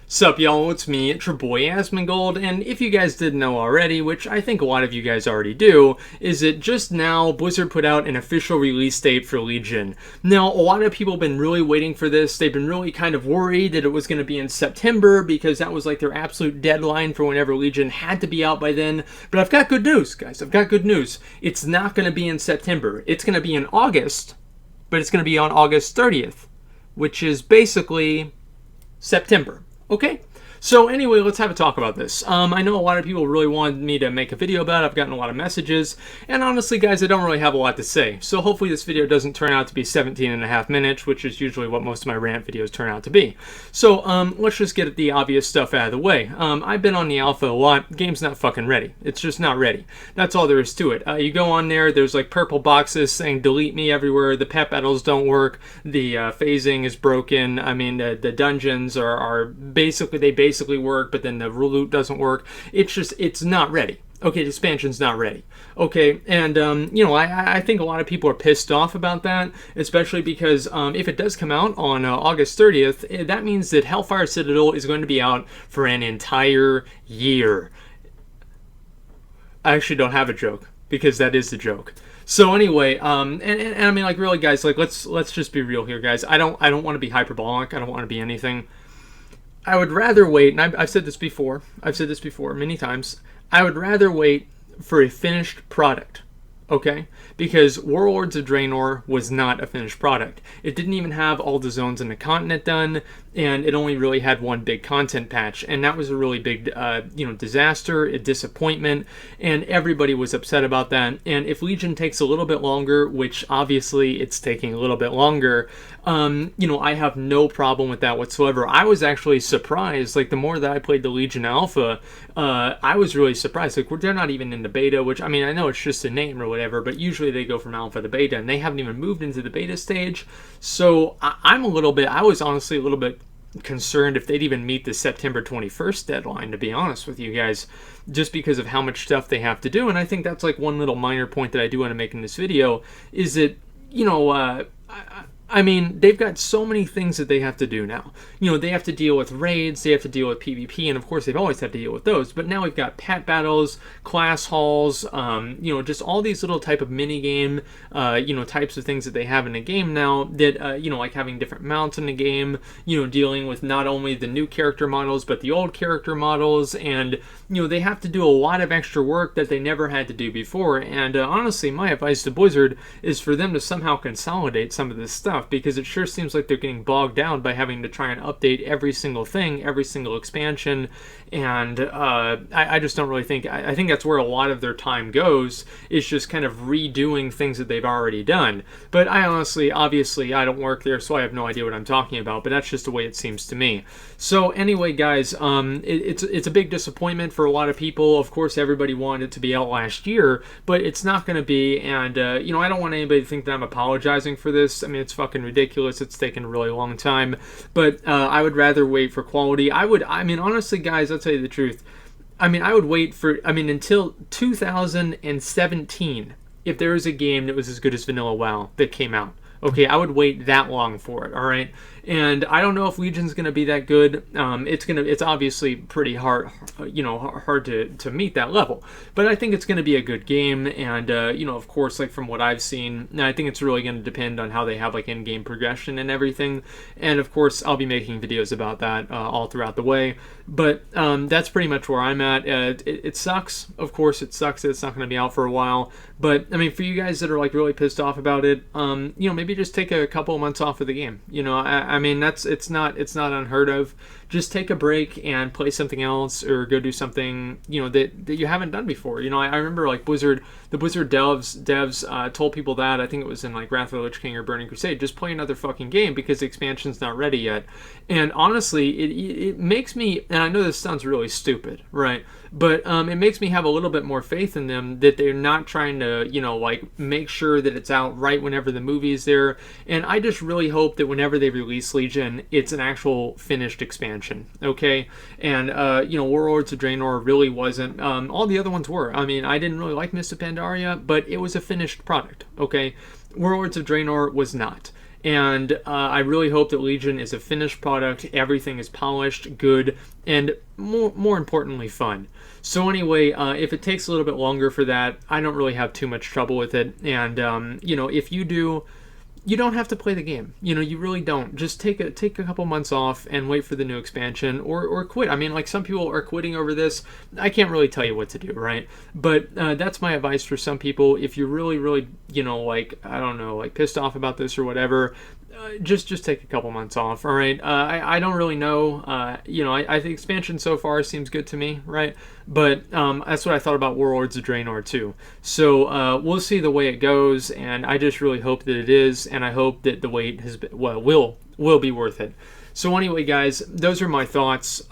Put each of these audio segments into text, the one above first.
Sup y'all, it's me, it's your boy Asmongold, and if you guys didn't know already, which I think a lot of you guys already do, is that just now Blizzard put out an official release date for Legion. Now, a lot of people have been really waiting for this. They've been really kind of worried that it was going to be in September because that was like their absolute deadline for whenever Legion had to be out by then. But I've got good news, guys. I've got good news. It's not going to be in September. It's going to be in August, but it's going to be on August 30th, which is basically September. Okay, so anyway, let's have a talk about this. I know a lot of people really wanted me to make a video about it. I've gotten a lot of messages, and honestly, guys, I don't really have a lot to say. So hopefully this video doesn't turn out to be 17 and a half minutes, which is usually what most of my rant videos turn out to be. So let's just get the obvious stuff out of the way. I've been on the alpha a lot. Game's not fucking ready. It's just not ready. That's all there is to it. You go on there, there's like purple boxes saying delete me everywhere. The pet battles don't work. The phasing is broken. I mean, the dungeons are basically work, but then the loot doesn't work. It's not ready. Okay, the expansion's not ready. Okay, and I think a lot of people are pissed off about that, especially because if it does come out on August 30th, that means that Hellfire Citadel is going to be out for an entire year. I actually don't have a joke, because that is the joke. So anyway, and I mean, like, really, guys, like, let's just be real here, guys. I don't want to be hyperbolic. I don't want to be anything. I would rather wait, and I've said this before. I've said this before many times. I would rather wait for a finished product, okay? Because Warlords of Draenor was not a finished product. It didn't even have all the zones in the continent done, and it only really had one big content patch, and that was a really big, disaster, a disappointment, and everybody was upset about that. And if Legion takes a little bit longer, which obviously it's taking a little bit longer, I have no problem with that whatsoever. I was actually surprised, like, the more that I played the Legion Alpha, I was really surprised. Like, they're not even in the beta, which, I mean, I know it's just a name or whatever, but usually they go from alpha to beta, and they haven't even moved into the beta stage. So I was honestly a little bit concerned if they'd even meet the September 21st deadline, to be honest with you guys, just because of how much stuff they have to do. And I think that's like one little minor point that I do want to make in this video, is that, I mean, they've got so many things that they have to do now. They have to deal with raids, they have to deal with PvP, and of course they've always had to deal with those. But now we've got pet battles, class halls, just all these little type of mini game, types of things that they have in the game now. That like having different mounts in the game, dealing with not only the new character models but the old character models, and they have to do a lot of extra work that they never had to do before. And honestly, my advice to Blizzard is for them to somehow consolidate some of this stuff, because it sure seems like they're getting bogged down by having to try and update every single thing, every single expansion, and I just don't really think, I think that's where a lot of their time goes, is just kind of redoing things that they've already done. But obviously, I don't work there, so I have no idea what I'm talking about, but that's just the way it seems to me. So anyway, guys, it's a big disappointment for a lot of people. Of course, everybody wanted it to be out last year, but it's not going to be, and I don't want anybody to think that I'm apologizing for this. I mean, it's fucking ridiculous. It's taken a really long time, but I would rather wait for quality. I mean, honestly, guys, I'll tell you the truth. I mean, I would wait until 2017 if there was a game that was as good as Vanilla WoW that came out. Okay, I would wait that long for it, all right? And I don't know if Legion's going to be that good. It's obviously pretty hard to meet that level. But I think it's going to be a good game, and of course, like from what I've seen, I think it's really going to depend on how they have like in-game progression and everything. And of course, I'll be making videos about that all throughout the way. But that's pretty much where I'm at. It sucks. Of course, it sucks that it's not going to be out for a while. But I mean, for you guys that are like really pissed off about it, maybe just take a couple of months off of the game. I mean, it's not unheard of. Just take a break and play something else, or go do something that you haven't done before. I remember like the Blizzard devs told people that, I think it was in like Wrath of the Lich King or Burning Crusade, just play another fucking game because the expansion's not ready yet. And honestly, it makes me, and I know this sounds really stupid, right? But it makes me have a little bit more faith in them, that they're not trying to, make sure that it's out right whenever the movie is there. And I just really hope that whenever they release Legion, it's an actual finished expansion, okay? And, Warlords of Draenor really wasn't. All the other ones were. I mean, I didn't really like Mists of Pandaria, but it was a finished product, okay? Warlords of Draenor was not. and I really hope that Legion is a finished product. Everything is polished, good, and more importantly, fun. So anyway, if it takes a little bit longer for that, I don't really have too much trouble with it. And if you do, you don't have to play the game. You really don't. Just take a couple months off and wait for the new expansion, or quit. I mean, like, some people are quitting over this. I can't really tell you what to do, right? But that's my advice for some people. If you're really, really, I don't know, like, pissed off about this or whatever, just take a couple months off. All right. I don't really know. I think expansion so far seems good to me, right? But that's what I thought about Warlords of Draenor too. So we'll see the way it goes, and I just really hope that it is, and I hope that the wait will be worth it. So anyway, guys, those are my thoughts.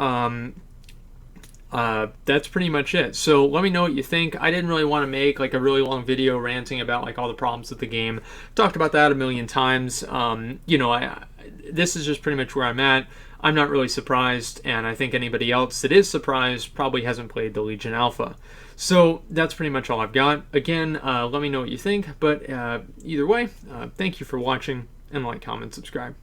That's pretty much it. So let me know what you think. I didn't really want to make like a really long video ranting about like all the problems with the game. Talked about that a million times. This is just pretty much where I'm at. I'm not really surprised, and I think anybody else that is surprised probably hasn't played the Legion Alpha. So that's pretty much all I've got. Again, let me know what you think, but either way, thank you for watching, and like, comment, subscribe.